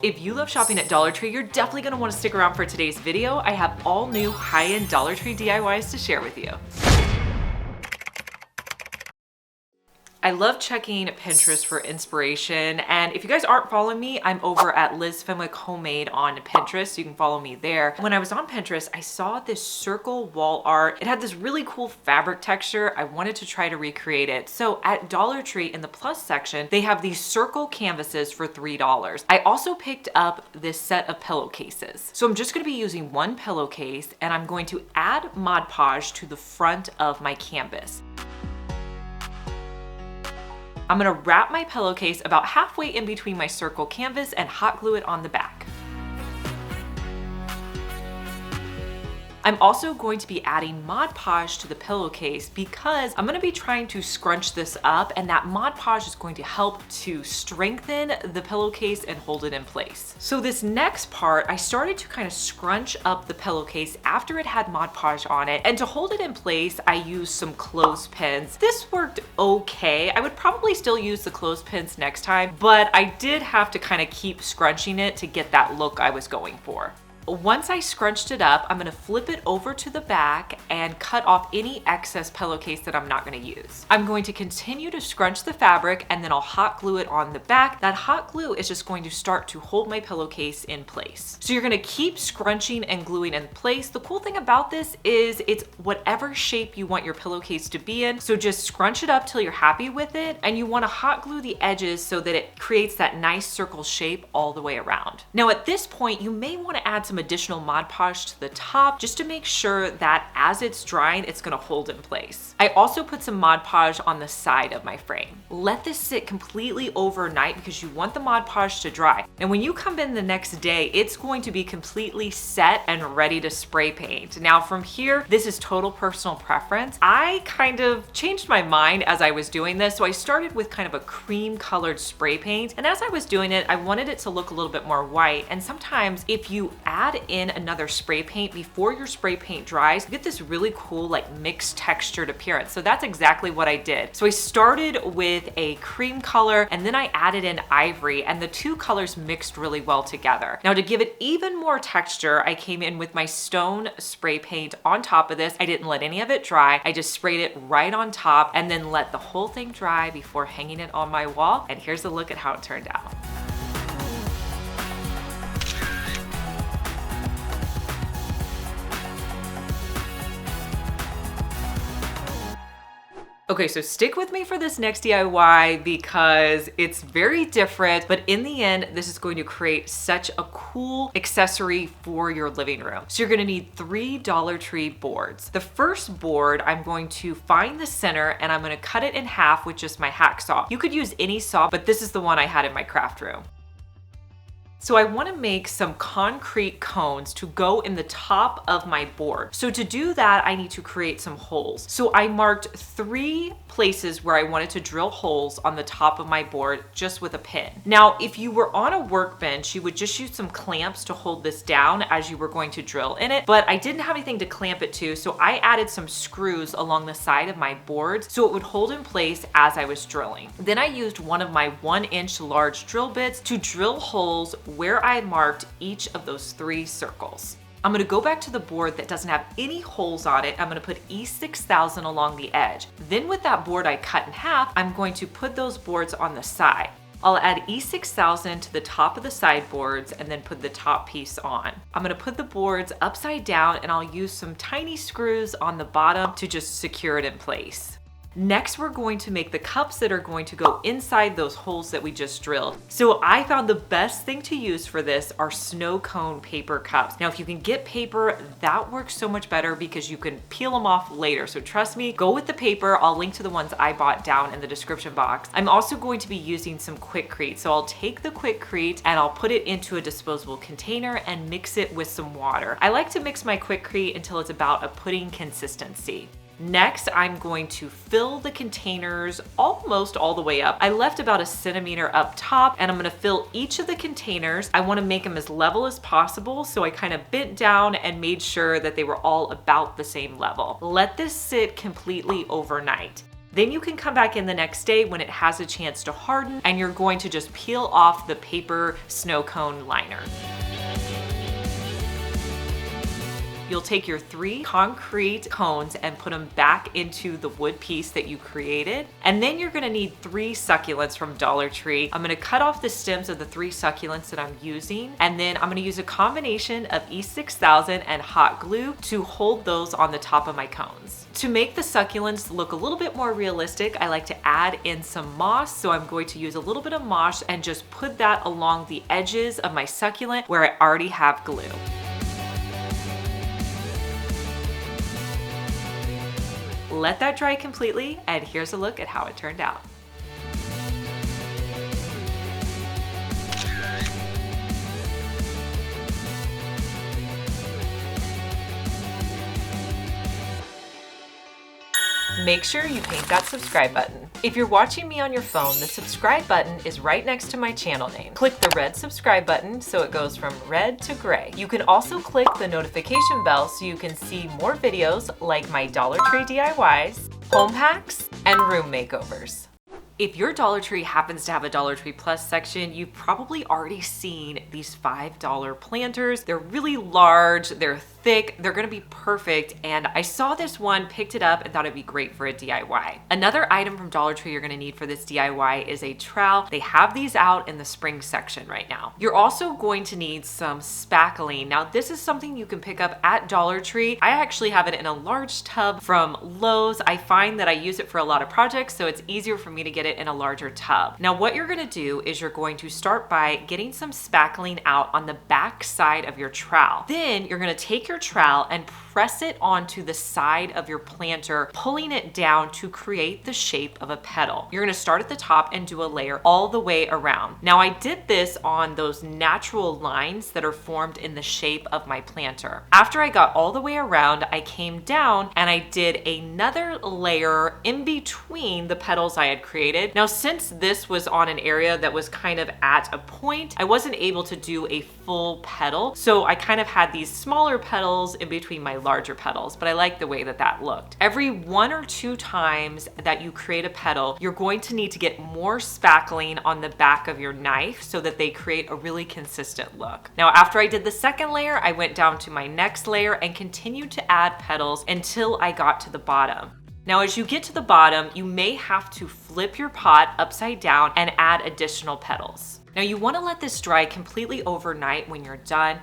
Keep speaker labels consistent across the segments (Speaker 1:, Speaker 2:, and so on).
Speaker 1: If you love shopping at Dollar Tree, you're definitely going to want to stick around for today's video. I have all new high-end Dollar Tree DIYs to share with you. I love checking Pinterest for inspiration, and if you guys aren't following me, I'm over at Liz Fenwick Homemade on Pinterest, so you can follow me there. When I was on Pinterest, I saw this circle wall art. It had this really cool fabric texture. I wanted to try to recreate it. So at Dollar Tree in the plus section, they have these circle canvases for $3. I also picked up this set of pillowcases. So I'm just going to be using one pillowcase, and I'm going to add Mod Podge to the front of my canvas. I'm gonna wrap my pillowcase about halfway in between my circle canvas and hot glue it on the back. I'm also going to be adding Mod Podge to the pillowcase because I'm gonna be trying to scrunch this up, and that Mod Podge is going to help to strengthen the pillowcase and hold it in place. So this next part, I started to kind of scrunch up the pillowcase after it had Mod Podge on it, and to hold it in place, I used some clothespins. This worked okay. I would probably still use the clothespins next time, but I did have to kind of keep scrunching it to get that look I was going for. Once I scrunched it up, I'm gonna flip it over to the back and cut off any excess pillowcase that I'm not gonna use. I'm going to continue to scrunch the fabric, and then I'll hot glue it on the back. That hot glue is just going to start to hold my pillowcase in place. So you're gonna keep scrunching and gluing in place. The cool thing about this is it's whatever shape you want your pillowcase to be in. So just scrunch it up till you're happy with it, and you wanna hot glue the edges so that it creates that nice circle shape all the way around. Now at this point, you may wanna add some additional Mod Podge to the top just to make sure that as it's drying, it's gonna hold in place. I also put some Mod Podge on the side of my frame. Let this sit completely overnight because you want the Mod Podge to dry. And when you come in the next day, it's going to be completely set and ready to spray paint. Now from here, this is total personal preference. I kind of changed my mind as I was doing this. So I started with kind of a cream colored spray paint. And as I was doing it, I wanted it to look a little bit more white. And sometimes if you add in another spray paint before your spray paint dries, you get this really cool like mixed textured appearance. So that's exactly what I did. So I started with a cream color, and then I added in ivory, and the two colors mixed really well together. Now to give it even more texture, I came in with my stone spray paint on top of this. I didn't let any of it dry. I just sprayed it right on top and then let the whole thing dry before hanging it on my wall. And here's a look at how it turned out. Okay, so stick with me for this next DIY because it's very different, but in the end, this is going to create such a cool accessory for your living room. So you're gonna need 3 Dollar Tree boards. The first board, I'm going to find the center and I'm gonna cut it in half with just my hacksaw. You could use any saw, but this is the one I had in my craft room. So I want to make some concrete cones to go in the top of my board. So to do that, I need to create some holes. So I marked 3 places where I wanted to drill holes on the top of my board just with a pin. Now, if you were on a workbench, you would just use some clamps to hold this down as you were going to drill in it, but I didn't have anything to clamp it to, so I added some screws along the side of my boards so it would hold in place as I was drilling. Then I used one of my 1-inch large drill bits to drill holes where I marked each of those 3 circles. I'm gonna go back to the board that doesn't have any holes on it. I'm gonna put E6000 along the edge. Then with that board I cut in half, I'm going to put those boards on the side. I'll add E6000 to the top of the sideboards and then put the top piece on. I'm gonna put the boards upside down and I'll use some tiny screws on the bottom to just secure it in place. Next, we're going to make the cups that are going to go inside those holes that we just drilled. So I found the best thing to use for this are snow cone paper cups. Now, if you can get paper, that works so much better because you can peel them off later. So trust me, go with the paper. I'll link to the ones I bought down in the description box. I'm also going to be using some Quikrete. So I'll take the Quikrete and I'll put it into a disposable container and mix it with some water. I like to mix my Quikrete until it's about a pudding consistency. Next, I'm going to fill the containers almost all the way up. I left about 1 centimeter up top, and I'm gonna fill each of the containers. I wanna make them as level as possible, so I kind of bent down and made sure that they were all about the same level. Let this sit completely overnight. Then you can come back in the next day when it has a chance to harden, and you're going to just peel off the paper snow cone liner. You'll take your 3 concrete cones and put them back into the wood piece that you created. And then you're gonna need 3 succulents from Dollar Tree. I'm gonna cut off the stems of the 3 succulents that I'm using, and then I'm gonna use a combination of E6000 and hot glue to hold those on the top of my cones. To make the succulents look a little bit more realistic, I like to add in some moss. So I'm going to use a little bit of moss and just put that along the edges of my succulent where I already have glue. Let that dry completely, and here's a look at how it turned out. Make sure you paint that subscribe button. If you're watching me on your phone, the subscribe button is right next to my channel name. Click the red subscribe button so it goes from red to gray. You can also click the notification bell so you can see more videos like my Dollar Tree DIYs, home hacks, and room makeovers. If your Dollar Tree happens to have a Dollar Tree Plus section, you've probably already seen these $5 planters. They're really large, they're thick, they're gonna be perfect, and I saw this one, picked it up, and thought it'd be great for a DIY. Another item from Dollar Tree you're gonna need for this DIY is a trowel. They have these out in the spring section right now. You're also going to need some spackling. Now, this is something you can pick up at Dollar Tree. I actually have it in a large tub from Lowe's. I find that I use it for a lot of projects, so it's easier for me to get it in a larger tub. Now, what you're gonna do is you're going to start by getting some spackling out on the back side of your trowel. Then you're gonna take your trowel and press it onto the side of your planter, pulling it down to create the shape of a petal. You're gonna start at the top and do a layer all the way around. Now, I did this on those natural lines that are formed in the shape of my planter. After I got all the way around, I came down and I did another layer in between the petals I had created. Now, since this was on an area that was kind of at a point, I wasn't able to do a full petal. So I kind of had these smaller petals in between my larger petals, but I like the way that that looked. Every 1 or 2 times that you create a petal, you're going to need to get more spackling on the back of your knife so that they create a really consistent look. Now, after I did the second layer, I went down to my next layer and continued to add petals until I got to the bottom. Now, as you get to the bottom, you may have to flip your pot upside down and add additional petals. Now, you want to let this dry completely overnight when you're done.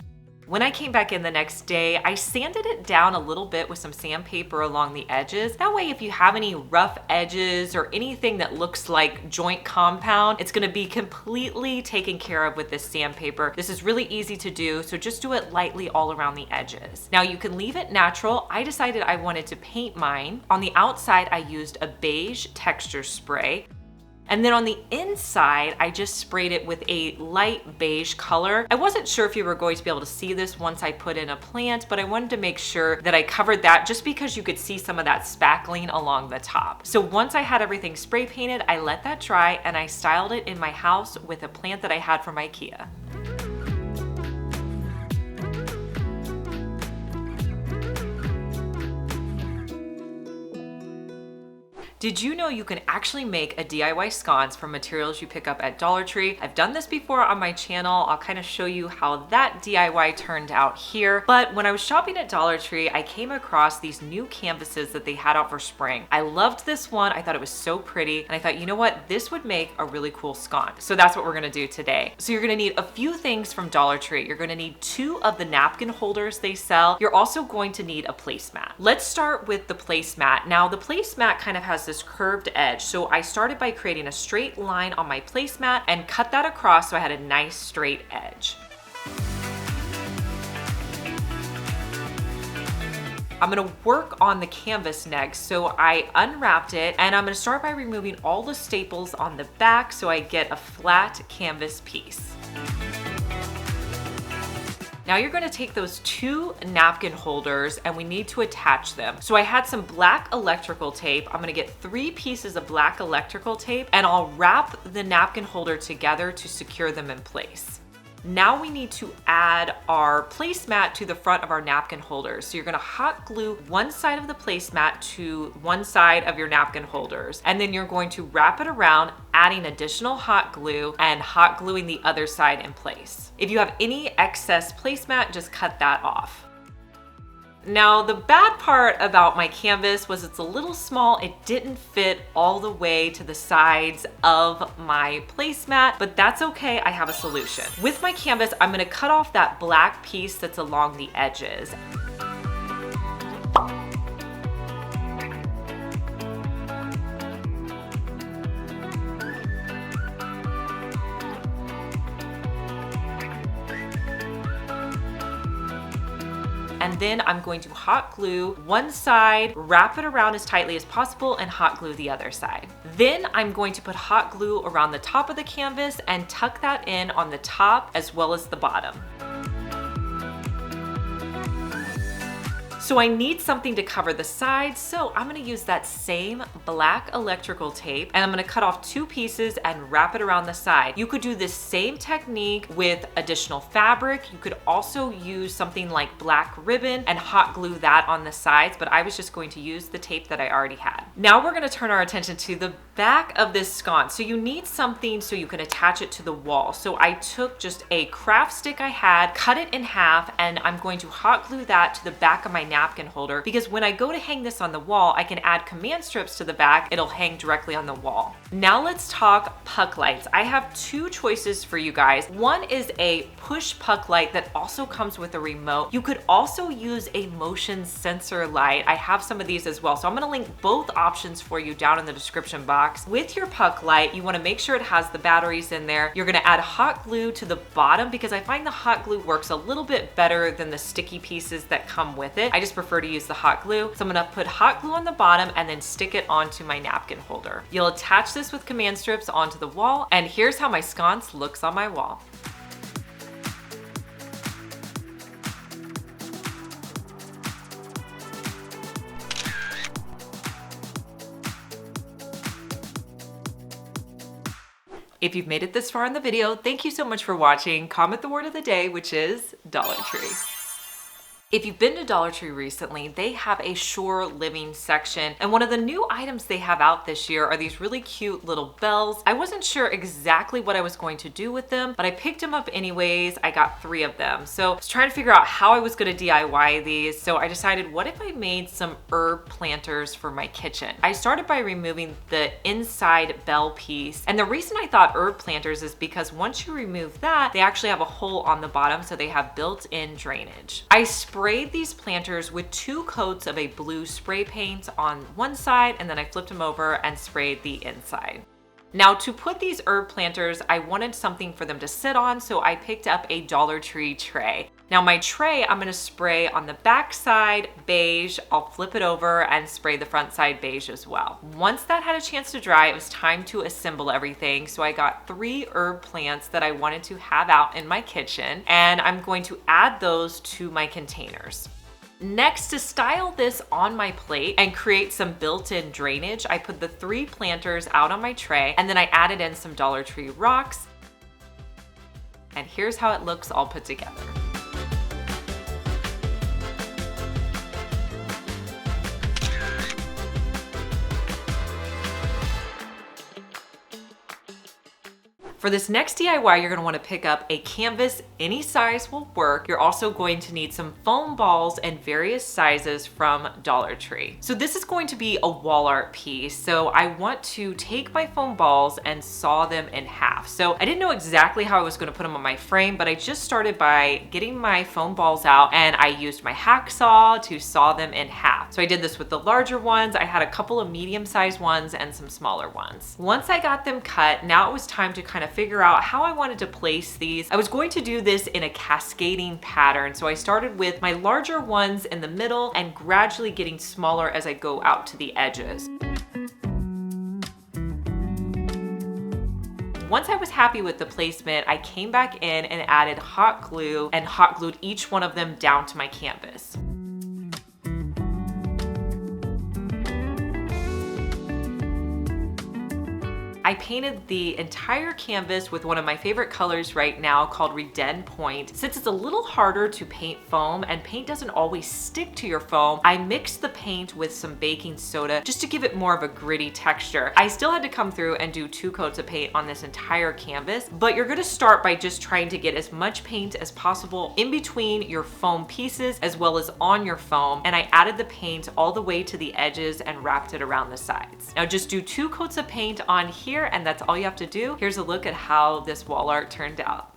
Speaker 1: When I came back in the next day, I sanded it down a little bit with some sandpaper along the edges. That way, if you have any rough edges or anything that looks like joint compound, it's gonna be completely taken care of with this sandpaper. This is really easy to do, so just do it lightly all around the edges. Now, you can leave it natural. I decided I wanted to paint mine. On the outside, I used a beige texture spray. And then on the inside, I just sprayed it with a light beige color. I wasn't sure if you were going to be able to see this once I put in a plant, but I wanted to make sure that I covered that just because you could see some of that spackling along the top. So once I had everything spray painted, I let that dry and I styled it in my house with a plant that I had from IKEA. Did you know you can actually make a DIY sconce from materials you pick up at Dollar Tree? I've done this before on my channel. I'll kind of show you how that DIY turned out here. But when I was shopping at Dollar Tree, I came across these new canvases that they had out for spring. I loved this one. I thought it was so pretty. And I thought, you know what? This would make a really cool sconce. So that's what we're gonna do today. So you're gonna need a few things from Dollar Tree. You're gonna need 2 of the napkin holders they sell. You're also going to need a placemat. Let's start with the placemat. Now, the placemat kind of has this curved edge. So I started by creating a straight line on my placemat and cut that across so I had a nice straight edge. I'm gonna work on the canvas next. So I unwrapped it and I'm gonna start by removing all the staples on the back so I get a flat canvas piece. Now you're gonna take those 2 napkin holders and we need to attach them. So I had some black electrical tape. I'm gonna get 3 pieces of black electrical tape and I'll wrap the napkin holder together to secure them in place. Now we need to add our placemat to the front of our napkin holders. So you're gonna hot glue one side of the placemat to one side of your napkin holders. And then you're going to wrap it around, adding additional hot glue and hot gluing the other side in place. If you have any excess placemat, just cut that off. Now, the bad part about my canvas was it's a little small. It didn't fit all the way to the sides of my placemat, but that's okay. I have a solution. With my canvas, I'm gonna cut off that black piece that's along the edges. And then I'm going to hot glue one side, wrap it around as tightly as possible, and hot glue the other side. Then I'm going to put hot glue around the top of the canvas and tuck that in on the top as well as the bottom. So I need something to cover the sides, so I'm gonna use that same black electrical tape and I'm gonna cut off 2 pieces and wrap it around the side. You could do this same technique with additional fabric. You could also use something like black ribbon and hot glue that on the sides, but I was just going to use the tape that I already had. Now we're gonna turn our attention to the back of this sconce. So you need something so you can attach it to the wall. So I took just a craft stick I had, cut it in half, and I'm going to hot glue that to the back of my napkin holder, because when I go to hang this on the wall, I can add command strips to the back. It'll hang directly on the wall. Now let's talk puck lights. I have 2 choices for you guys. One is a push puck light that also comes with a remote. You could also use a motion sensor light. I have some of these as well. So I'm gonna link both options for you down in the description box. With your puck light, you wanna make sure it has the batteries in there. You're gonna add hot glue to the bottom because I find the hot glue works a little bit better than the sticky pieces that come with it. I just prefer to use the hot glue. So I'm gonna put hot glue on the bottom and then stick it onto my napkin holder. You'll attach this with command strips onto the wall, and here's how my sconce looks on my wall. If you've made it this far in the video, thank you so much for watching. Comment the word of the day, which is Dollar Tree. If you've been to Dollar Tree recently, they have a Shore Living section, and one of the new items they have out this year are these really cute little bells. I wasn't sure exactly what I was going to do with them, but I picked them up anyways. I got 3 of them. So I was trying to figure out how I was gonna DIY these. So I decided, what if I made some herb planters for my kitchen? I started by removing the inside bell piece. And the reason I thought herb planters is because once you remove that, they actually have a hole on the bottom, so they have built-in drainage. I sprayed these planters with 2 coats of a blue spray paint on one side, and then I flipped them over and sprayed the inside. Now, to put these herb planters, I wanted something for them to sit on, so I picked up a Dollar Tree tray. Now my tray, I'm gonna spray on the back side beige, I'll flip it over and spray the front side beige as well. Once that had a chance to dry, it was time to assemble everything. So I got 3 herb plants that I wanted to have out in my kitchen, and I'm going to add those to my containers. Next, to style this on my plate and create some built-in drainage, I put the 3 planters out on my tray, and then I added in some Dollar Tree rocks. And here's how it looks all put together. For this next DIY, you're gonna wanna pick up a canvas. Any size will work. You're also going to need some foam balls and various sizes from Dollar Tree. So this is going to be a wall art piece. So I want to take my foam balls and saw them in half. So I didn't know exactly how I was gonna put them on my frame, but I just started by getting my foam balls out, and I used my hacksaw to saw them in half. So I did this with the larger ones. I had a couple of medium-sized ones and some smaller ones. Once I got them cut, now it was time to kind of figure out how I wanted to place these. I was going to do this in a cascading pattern. So I started with my larger ones in the middle and gradually getting smaller as I go out to the edges. Once I was happy with the placement, I came back in and added hot glue and hot glued each one of them down to my canvas. I painted the entire canvas with one of my favorite colors right now called Reden Point. Since it's a little harder to paint foam and paint doesn't always stick to your foam, I mixed the paint with some baking soda just to give it more of a gritty texture. I still had to come through and do 2 coats of paint on this entire canvas, but you're gonna start by just trying to get as much paint as possible in between your foam pieces as well as on your foam. And I added the paint all the way to the edges and wrapped it around the sides. Now just do 2 coats of paint on here and that's all you have to do. Here's a look at how this wall art turned out.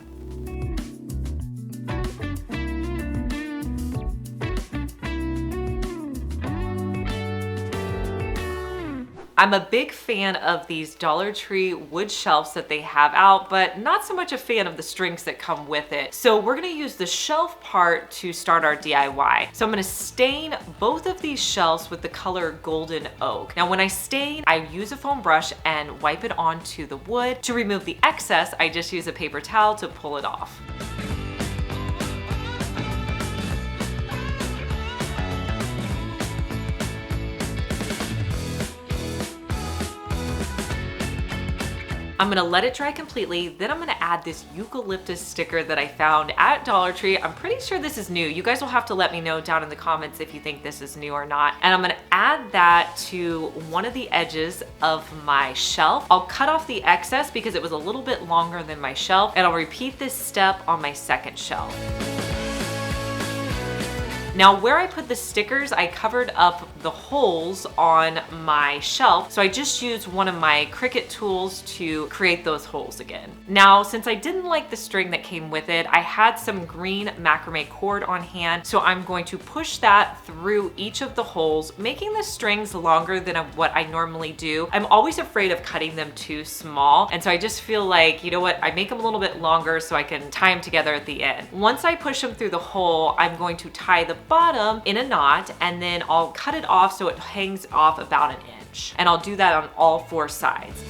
Speaker 1: I'm a big fan of these Dollar Tree wood shelves that they have out, but not so much a fan of the strings that come with it. So we're gonna use the shelf part to start our DIY. So I'm gonna stain both of these shelves with the color Golden Oak. Now when I stain, I use a foam brush and wipe it onto the wood. To remove the excess, I just use a paper towel to pull it off. I'm gonna let it dry completely, then I'm gonna add this eucalyptus sticker that I found at Dollar Tree. I'm pretty sure this is new. You guys will have to let me know down in the comments if you think this is new or not. And I'm gonna add that to one of the edges of my shelf. I'll cut off the excess because it was a little bit longer than my shelf, and I'll repeat this step on my second shelf. Now where I put the stickers, I covered up the holes on my shelf. So I just used one of my Cricut tools to create those holes again. Now, since I didn't like the string that came with it, I had some green macrame cord on hand. So I'm going to push that through each of the holes, making the strings longer than what I normally do. I'm always afraid of cutting them too small. And so I just feel like, you know what, I make them a little bit longer so I can tie them together at the end. Once I push them through the hole, I'm going to tie the bottom in a knot and then I'll cut it off so it hangs off about 1 inch. And I'll do that on all 4 sides.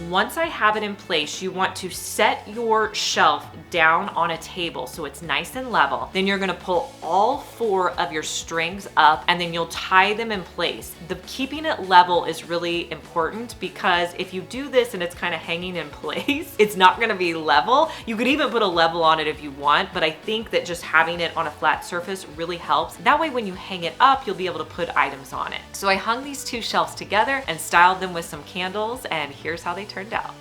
Speaker 1: Once I have it in place, you want to set your shelf down on a table so it's nice and level. Then you're gonna pull all 4 of your strings up and then you'll tie them in place. Keeping it level is really important because if you do this and it's kind of hanging in place, it's not gonna be level. You could even put a level on it if you want, but I think that just having it on a flat surface really helps. That way when you hang it up, you'll be able to put items on it. So I hung these 2 shelves together and styled them with some candles, and here's how they turned out.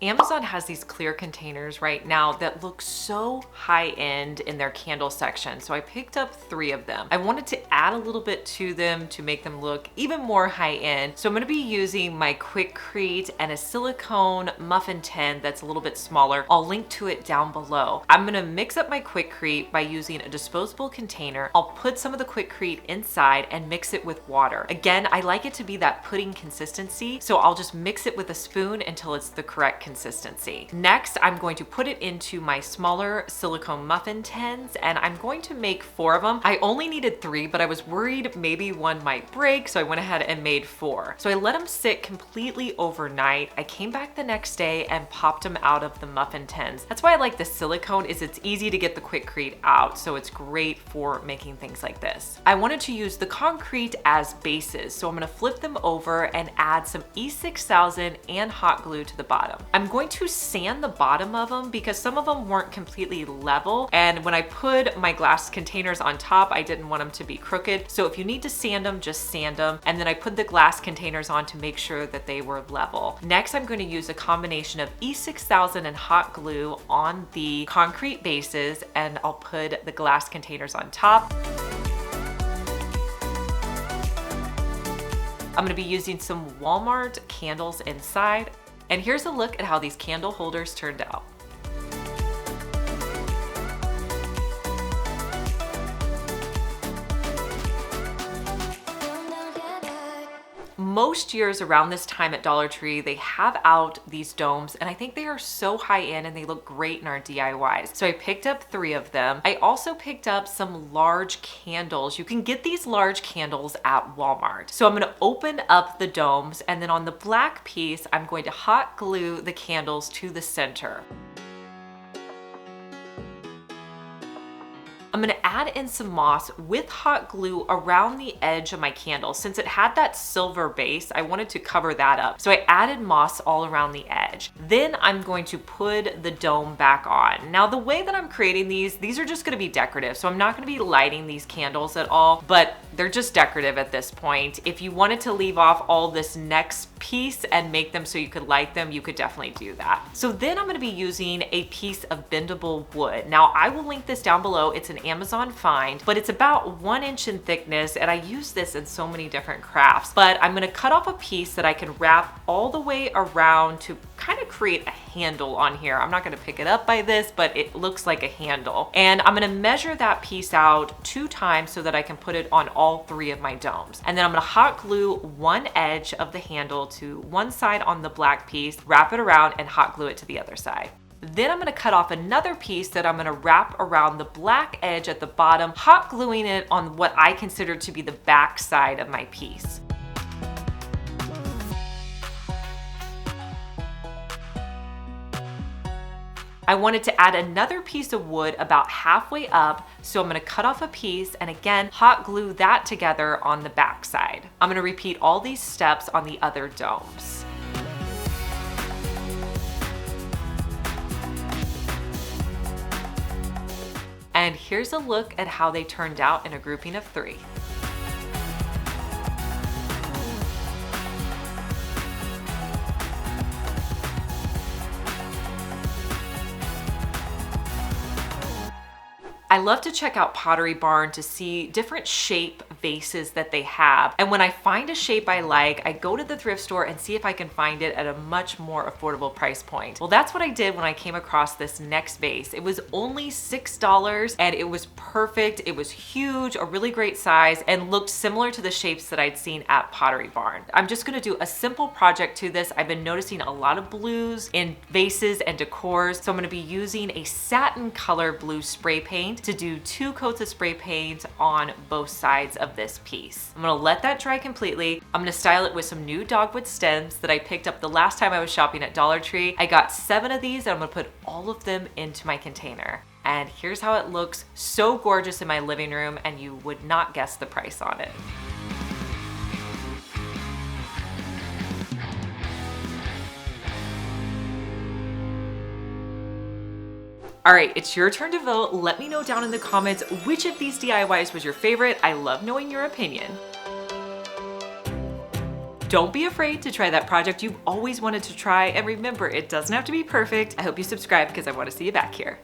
Speaker 1: Amazon has these clear containers right now that look so high-end in their candle section. So I picked up 3 of them. I wanted to add a little bit to them to make them look even more high-end. So I'm gonna be using my Quikrete and a silicone muffin tin that's a little bit smaller. I'll link to it down below. I'm gonna mix up my Quikrete by using a disposable container. I'll put some of the Quikrete inside and mix it with water. Again, I like it to be that pudding consistency, so I'll just mix it with a spoon until it's the correct consistency. Next, I'm going to put it into my smaller silicone muffin tins and I'm going to make 4 of them. I only needed 3, but I was worried maybe one might break, so I went ahead and made 4. So I let them sit completely overnight. I came back the next day and popped them out of the muffin tins. That's why I like the silicone, is it's easy to get the Quikrete out, so it's great for making things like this. I wanted to use the concrete as bases, so I'm gonna flip them over and add some E6000 and hot glue to the bottom. I'm going to sand the bottom of them because some of them weren't completely level, and when I put my glass containers on top, I didn't want them to be crooked. So if you need to sand them, just sand them. And then I put the glass containers on to make sure that they were level. Next, I'm going to use a combination of E6000 and hot glue on the concrete bases, and I'll put the glass containers on top. I'm gonna be using some Walmart candles inside. And here's a look at how these candle holders turned out. most years around this time at Dollar Tree, they have out these domes, and I think they are so high end and they look great in our DIYs. So I picked up 3 of them. I also picked up some large candles. You can get these large candles at Walmart. So I'm gonna open up the domes, and then on the black piece, I'm going to hot glue the candles to the center. I'm gonna add in some moss with hot glue around the edge of my candle. Since it had that silver base, I wanted to cover that up. So I added moss all around the edge. Then I'm going to put the dome back on. Now the way that I'm creating these are just gonna be decorative. So I'm not gonna be lighting these candles at all, but they're just decorative at this point. If you wanted to leave off all this next piece and make them so you could light them, you could definitely do that. So then I'm gonna be using a piece of bendable wood. Now I will link this down below. It's an Amazon find, but it's about 1 inch in thickness, and I use this in so many different crafts. But I'm gonna cut off a piece that I can wrap all the way around to kind of create a handle on here. I'm not gonna pick it up by this, but it looks like a handle. And I'm gonna measure that piece out 2 times so that I can put it on all 3 of my domes. And then I'm gonna hot glue one edge of the handle to one side on the black piece, wrap it around, and hot glue it to the other side. Then I'm gonna cut off another piece that I'm gonna wrap around the black edge at the bottom, hot gluing it on what I consider to be the back side of my piece. I wanted to add another piece of wood about halfway up, so I'm gonna cut off a piece and again, hot glue that together on the back side. I'm gonna repeat all these steps on the other domes. And here's a look at how they turned out in a grouping of 3. I love to check out Pottery Barn to see different shape vases that they have. And when I find a shape I like, I go to the thrift store and see if I can find it at a much more affordable price point. Well, that's what I did when I came across this next vase. It was only $6 and it was perfect. It was huge, a really great size, and looked similar to the shapes that I'd seen at Pottery Barn. I'm just gonna do a simple project to this. I've been noticing a lot of blues in vases and decors, so I'm gonna be using a satin color blue spray paint to do 2 coats of spray paint on both sides of this piece. I'm gonna let that dry completely. I'm gonna style it with some new dogwood stems that I picked up the last time I was shopping at Dollar Tree. I got 7 of these and I'm gonna put all of them into my container. And here's how it looks. So gorgeous in my living room, and you would not guess the price on it. All right, it's your turn to vote. Let me know down in the comments which of these DIYs was your favorite. I love knowing your opinion. Don't be afraid to try that project you've always wanted to try, and remember, it doesn't have to be perfect. I hope you subscribe because I want to see you back here.